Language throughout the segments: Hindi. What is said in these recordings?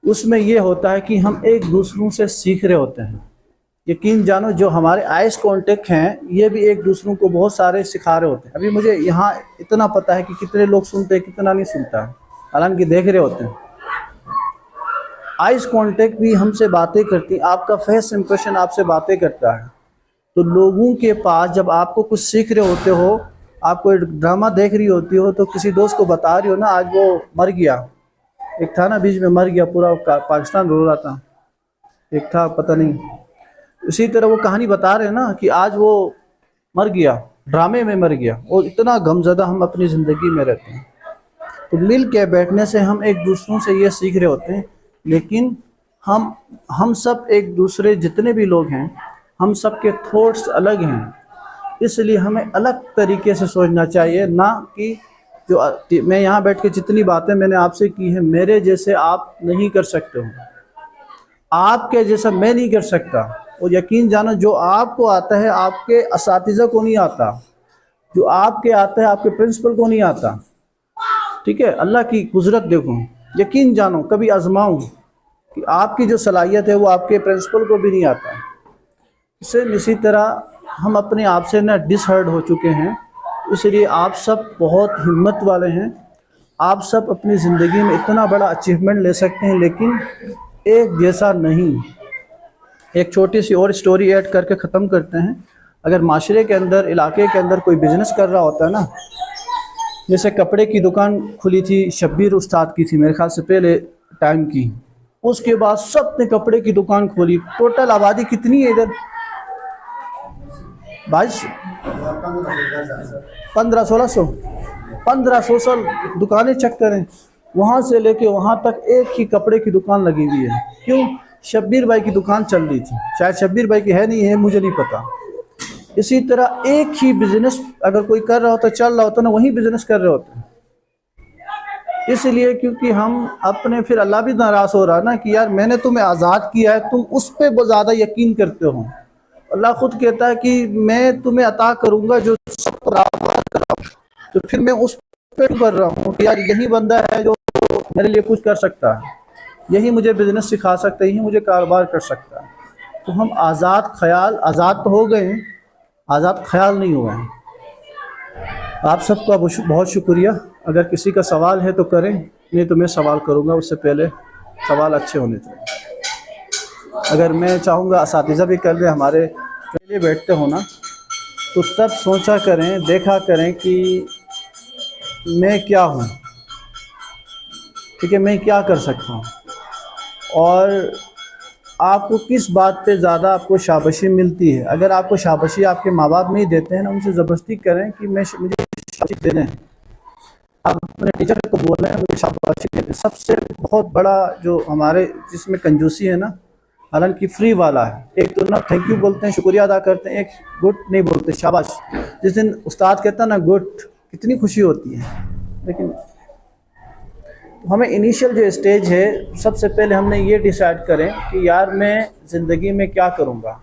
उसमें ये होता है कि हम एक दूसरों से सीख रहे होते हैं। यकीन जानो जो हमारे आइस कांटेक्ट हैं ये भी एक दूसरों को बहुत सारे सिखा रहे होते हैं। अभी मुझे यहाँ इतना पता है कि कितने लोग सुनते हैं, कितना नहीं सुनता है, हालांकि देख रहे होते हैं। आइस कांटेक्ट भी हमसे बातें करती, आपका फेस इंप्रेशन आपसे बातें करता है। तो लोगों के पास जब आपको कुछ सीख रहे होते हो, आप कोई ड्रामा देख रही होती हो तो किसी दोस्त को बता रही हो ना, आज वो मर गया, एक था ना बीच में मर गया, पूरा पाकिस्तान रो रहा था, एक था पता नहीं, इसी तरह वो कहानी बता रहे हैं ना कि आज वो मर गया, ड्रामे में मर गया। और इतना गमज़दा हम अपनी ज़िंदगी में रहते हैं। तो मिल के बैठने से हम एक दूसरों से ये सीख रहे होते हैं। लेकिन हम सब एक दूसरे जितने भी लोग हैं, हम सब के थॉट्स अलग हैं, इसलिए हमें अलग तरीके से सोचना चाहिए। ना कि जो मैं यहाँ बैठ के जितनी बातें मैंने आपसे की हैं, मेरे जैसे आप नहीं कर सकते हो, आपके जैसा मैं नहीं कर सकता। और यकीन जानो जो आपको आता है आपके असातिज़ा को नहीं आता, जो आपके आता है आपके प्रिंसिपल को नहीं आता। ठीक है, अल्लाह की कुदरत देखो, यकीन जानो, कभी आजमाओ कि आपकी जो सलाहियत है वो आपके प्रिंसिपल को भी नहीं आता। सेम इसी तरह हम अपने आप से ना डिसहर्ड हो चुके हैं, इसलिए आप सब बहुत हिम्मत वाले हैं। आप सब अपनी ज़िंदगी में इतना बड़ा अचीवमेंट ले सकते हैं, लेकिन एक जैसा नहीं। एक छोटी सी और स्टोरी ऐड करके ख़त्म करते हैं। अगर माशरे के अंदर, इलाके के अंदर कोई बिज़नेस कर रहा होता है ना, जैसे कपड़े की दुकान खुली थी, शब्बीर उस्ताद की थी मेरे ख्याल से पहले टाइम की, उसके बाद सब ने कपड़े की दुकान खोली। टोटल आबादी कितनी है इधर? 1500-1600 1500 दुकानें चेक करें, वहाँ से लेके वहाँ तक एक ही कपड़े की दुकान लगी हुई है। क्यों? शब्बीर भाई की दुकान चल रही थी। शायद शब्बीर भाई की है, नहीं है, मुझे नहीं पता। इसी तरह एक ही बिजनेस अगर कोई कर रहा होता, चल रहा होता ना, वही बिजनेस कर रहे होते हैं। इसलिए क्योंकि हम अपने, फिर अल्लाह भी नाराज़ हो रहा है ना कि यार मैंने तुम्हें आज़ाद किया है, तुम उस पर बहुत ज़्यादा यकीन करते हो। अल्लाह खुद कहता है कि मैं तुम्हें अता करूँगा जो सब बराबर करा। तो फिर मैं उस पर कर रहा हूँ कि यार यही बंदा है जो मेरे लिए कुछ कर सकता है, यही मुझे बिजनेस सिखा सकता है, यही मुझे कारोबार कर सकता है। तो हम आज़ाद ख्याल, आज़ाद तो हो गए हैं, आज़ाद ख्याल नहीं हुए हैं। आप सबका बहुत शुक्रिया। अगर किसी का सवाल है तो करें, नहीं तो मैं सवाल करूँगा, उससे पहले सवाल अच्छे होने चाहिए। अगर मैं चाहूँगा असातिज़ा भी कर ले, हमारे पहले बैठते हो ना, तो तब सोचा करें, देखा करें कि मैं क्या हूँ, ठीक है, मैं क्या कर सकता हूँ, और आपको किस बात पे ज़्यादा आपको शाबाशी मिलती है। अगर आपको शाबाशी आपके माँ बाप नहीं देते हैं ना, उनसे ज़बरदस्ती करें कि मुझे शाबाशी दे दें। आप अपने टीचर को बोल रहे हैं मुझे शाबाशी दे दें। सबसे बहुत बड़ा जो हमारे जिसमें कंजूसी है ना, हालांकि फ्री वाला है, एक तो ना थैंक यू बोलते हैं, शुक्रिया अदा करते हैं, एक गुड नहीं बोलते, शाबाश। जिस दिन उस्ताद कहता है ना गुड, कितनी खुशी होती है। लेकिन हमें इनिशियल जो स्टेज है, सबसे पहले हमने ये डिसाइड करें कि यार मैं ज़िंदगी में क्या करूँगा।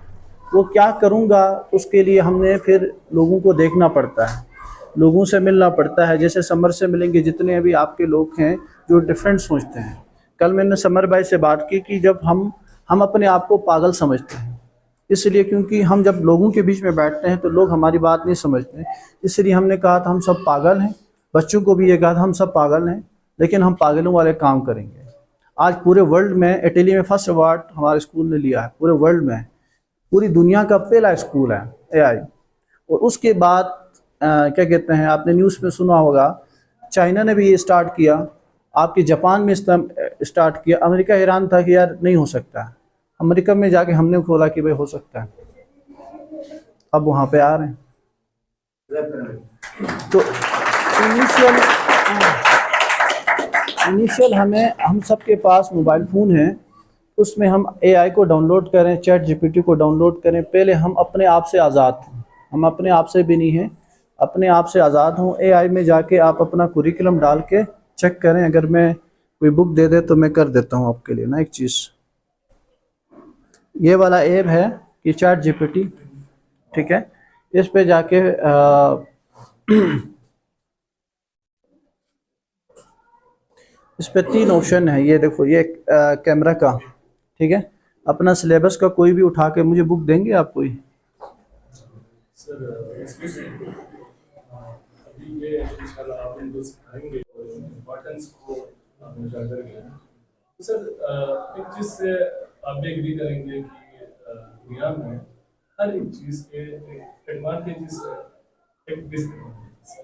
वो क्या करूँगा उसके लिए हमने फिर लोगों को देखना पड़ता है, लोगों से मिलना पड़ता है। जैसे समर से मिलेंगे जितने अभी आपके लोग हैं जो डिफरेंट सोचते हैं। कल मैंने समर भाई से बात की कि जब हम अपने आप को पागल समझते हैं, इसलिए क्योंकि हम जब लोगों के बीच में बैठते हैं तो लोग हमारी बात नहीं समझते, इसलिए हमने कहा था हम सब पागल हैं। बच्चों को भी ये कहा था हम सब पागल हैं, लेकिन हम पागलों वाले काम करेंगे। आज पूरे वर्ल्ड में इटली में फर्स्ट अवार्ड हमारे स्कूल ने लिया है, पूरे वर्ल्ड में, पूरी दुनिया का पहला स्कूल है एआई। और उसके बाद क्या कहते हैं, आपने न्यूज़ में सुना होगा, चाइना ने भी ये स्टार्ट किया, आपके जापान में स्टार्ट किया। अमेरिका हैरान था कि यार नहीं हो सकता। अमेरिका में जाके हमने खोला कि भाई हो सकता है, अब वहाँ पे आ रहे हैं। तो इनिशियल हम सब के पास मोबाइल फ़ोन है, उसमें हम एआई को डाउनलोड करें, चैट जीपीटी को डाउनलोड करें। पहले हम अपने आप से आज़ाद हों, हम अपने आप से भी नहीं हैं, अपने आप से आज़ाद हों। एआई में जाके आप अपना कुरिकुलम डाल के चेक करें। अगर मैं कोई बुक दे दे तो मैं कर देता हूँ आपके लिए ना एक चीज़। ये वाला ऐप है कि चैट जीपीटी, ठीक है, इस पे जाके इस पे 3 ऑप्शन है, ये देखो ये कैमरा का, ठीक है। अपना सिलेबस का कोई भी उठा के मुझे बुक देंगे आप कोई? सर अभी ये इंशाल्लाह आप इनको सिखाएंगे और इम्पोर्टेंस को आपने उजागर किया। तो सर एक चीज़ से आप भी एग्री करेंगे कि दुनिया में हर एक चीज़ के एडवांटेजेस है, एक डिसएडवांटेजेस है।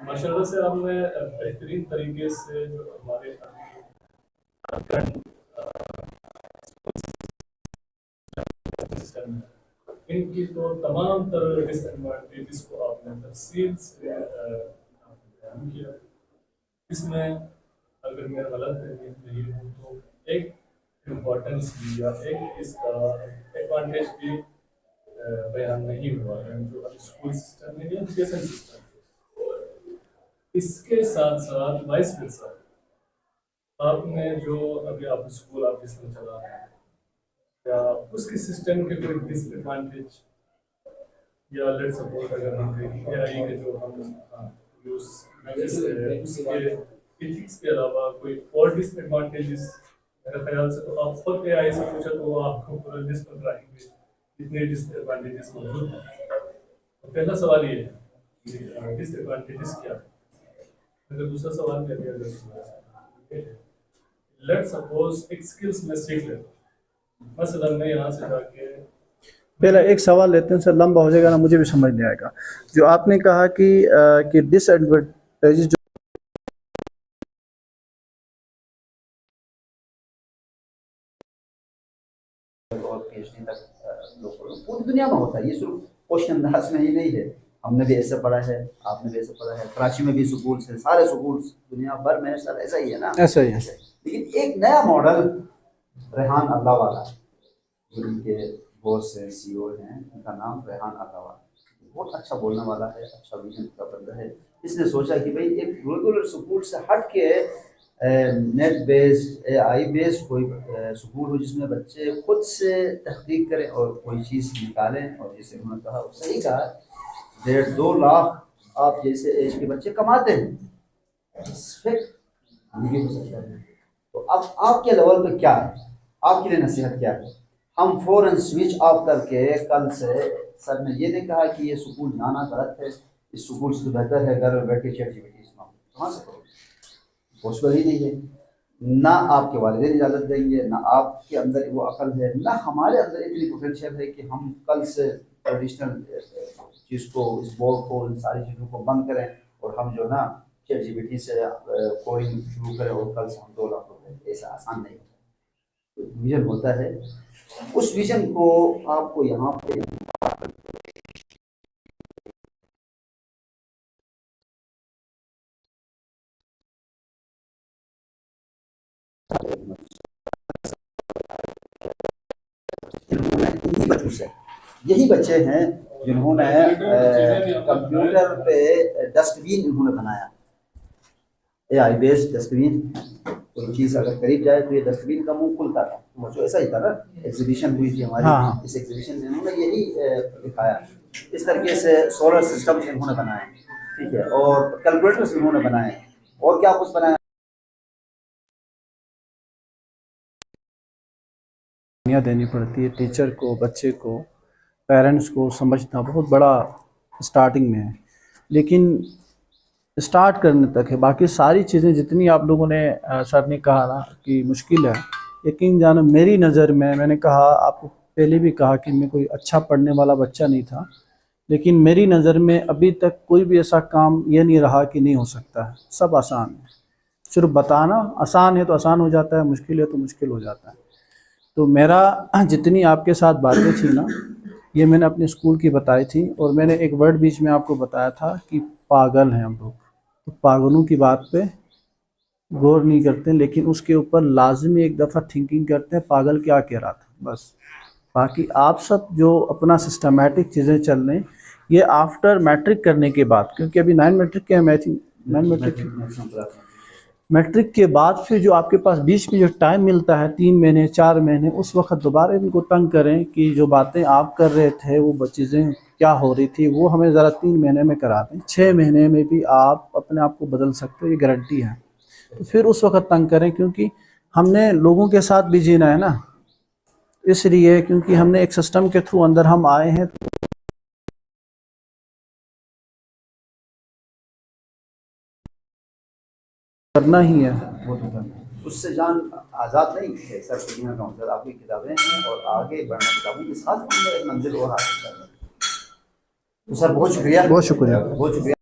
माशाल्लाह से आपने बेहतरीन तरीके से जो हमारे सिस्टम है इनकी तो तमाम तरह डिसएडवांटेजेस को आपने तफसील से बयान किया। इसमें अगर मैं गलत नहीं हूँ तो एक इम्पोर्टेंस भी या एक इसका एडवांटेज भी बयान नहीं हुआ है जो अभी स्कूल सिस्टम है या एजुकेशन सिस्टम है। इसके साथ साथ वाइस वर्सा आपने जो अभी आप स्कूल आप जिसमें चला रहे हैं या उसके सिस्टम के कोई डिसएडवांटेज या लेट सपोज अगर हम देखें एआई के जो हम यूज उसके एथिक्स के अलावा कोई और डिसएडवांटेजेस मेरे ख्याल से तो आप खुद एआई से पूछा तो वो आपको पूरा लिस्ट बताएंगे कितने डिसएडवांटेजेस मौजूद हैं। तो पहला सवाल ये है कि डिसएडवांटेजेस क्या है। अगर दूसरा सवाल मैं भी अगर लेट सपोज एक स्किल्स में सीख लेता मसलन मैं यहाँ से जाके पहला एक सवाल लेते हैं सर, लंबा हो जाएगा ना, मुझे भी समझ नहीं आएगा। जो आपने कहा कि डिसएडवांटेजेस जो और पीएचडी तक लोग पूरी दुनिया में होता है, ये सिर्फ क्वेश्चन अंदाज में ही नहीं है। हमने भी ऐसे पढ़ा है, आपने भी ऐसे पढ़ा है, कराची में भी स्कूल है, सारे स्कूल दुनिया भर में सर ऐसा ही है ना, ऐसा ही है। लेकिन एक नया मॉडल रेहान अल्लाह वाला जो उनके बॉस हैं, सीईओ हैं, उनका नाम रेहान अल्लाह वाला, बहुत अच्छा बोलने वाला है, अच्छा विजन का बंदा है। इसने सोचा कि भाई एक रेगुलर स्कूल से हट के नेट बेस्ड एआई बेस्ड कोई स्कूल हो जिसमें बच्चे खुद से तहकीक करें और कोई चीज़ निकालें। और जैसे उन्होंने कहा सही कहा, 1.5-2 लाख आप जैसे एज के बच्चे कमाते हैं, ये हो सकता है। तो अब आपके लेवल पे क्या है, आपके लिए नसीहत क्या है? हम फौरन स्विच ऑफ करके कल से सर ने ये नहीं कहा कि ये स्कूल जाना गलत है, इस स्कूल से बेहतर है घर में बैठे चैटजीपीटी इस्तेमाल, कहाँ से करोगे? पॉसिबल ही नहीं है। ना आपके वालिदैन इजाज़त देंगे, ना आपके अंदर वो अकल है, ना हमारे अंदर इतनी पोटेंशियल है कि हम कल से ट्रेडिशनल चीज़ को, इस बोर्ड को, इन सारी चीज़ों को बंद करें और हम जो ना चैटजीपीटी से कोडिंग शुरू करें और कल से हम 2 लाख रुपए। ऐसा आसान नहीं होता। तो विजन होता है, उस विजन को आपको यहाँ पे यही बच्चे हैं जिन्होंने कंप्यूटर पे डस्टबिन इन्होंने बनाया, एआई बेस्ड डस्टबिन। कोई चीज़ अगर करीब जाए तो ये डस्टबिन का मुंह खुलता था, वो जो ऐसा ही था ना, एग्जीबिशन हुई थी हमारी। हाँ। इस एग्जीबिशन में इन्होंने यही दिखाया। इस तरीके से सोलर सिस्टम्स इन्होंने बनाए, ठीक है, और कैलकुलेटर्स इन्होंने बनाए, और क्या कुछ बनाया देनी पड़ती है टीचर को, बच्चे को, पेरेंट्स को समझना बहुत बड़ा स्टार्टिंग में है, लेकिन स्टार्ट करने तक है। बाकी सारी चीज़ें जितनी आप लोगों ने सर ने कहा ना कि मुश्किल है, यकीन जानो मेरी नज़र में, मैंने कहा आपको पहले भी कहा कि मैं कोई अच्छा पढ़ने वाला बच्चा नहीं था, लेकिन मेरी नज़र में अभी तक कोई भी ऐसा काम ये नहीं रहा कि नहीं हो सकता है। सब आसान है, सिर्फ बताना आसान है तो आसान हो जाता है, मुश्किल है तो मुश्किल हो जाता है। तो मेरा जितनी आपके साथ बातें थी ना, ये मैंने अपने स्कूल की बताई थी, और मैंने एक वर्ड बीच में आपको बताया था कि पागल हैं हम लोग। तो पागलों की बात पे गौर नहीं करते, लेकिन उसके ऊपर लाजमी एक दफ़ा थिंकिंग करते हैं पागल क्या कह रहा था, बस। बाकी आप सब जो अपना सिस्टमेटिक चीज़ें चल रही, ये आफ्टर मैट्रिक करने के बाद, क्योंकि अभी 9 मैट्रिक के मैं थिंक 9 मैट्रिक के बाद फिर जो आपके पास बीच में जो टाइम मिलता है 3 महीने 4 महीने, उस वक्त दोबारा इनको तंग करें कि जो बातें आप कर रहे थे वो चीज़ें क्या हो रही थी वो हमें ज़रा 3 महीने में करा दें। 6 महीने में भी आप अपने आप को बदल सकते हो, ये गारंटी है। तो फिर उस वक्त तंग करें, क्योंकि हमने लोगों के साथ भी जीना है ना, इसलिए क्योंकि हमने एक सिस्टम के थ्रू अंदर हम आए हैं, तो करना ही है। वो तो करना है। उससे जान आज़ाद नहीं है सर, दुनिया का मतलब आपकी किताबें हैं और आगे बढ़ना किताबों के साथ हम एक मंजिल और हासिल कर रहे हैं। तो सर बहुत शुक्रिया, बहुत शुक्रिया। बहुत शुक्रिया।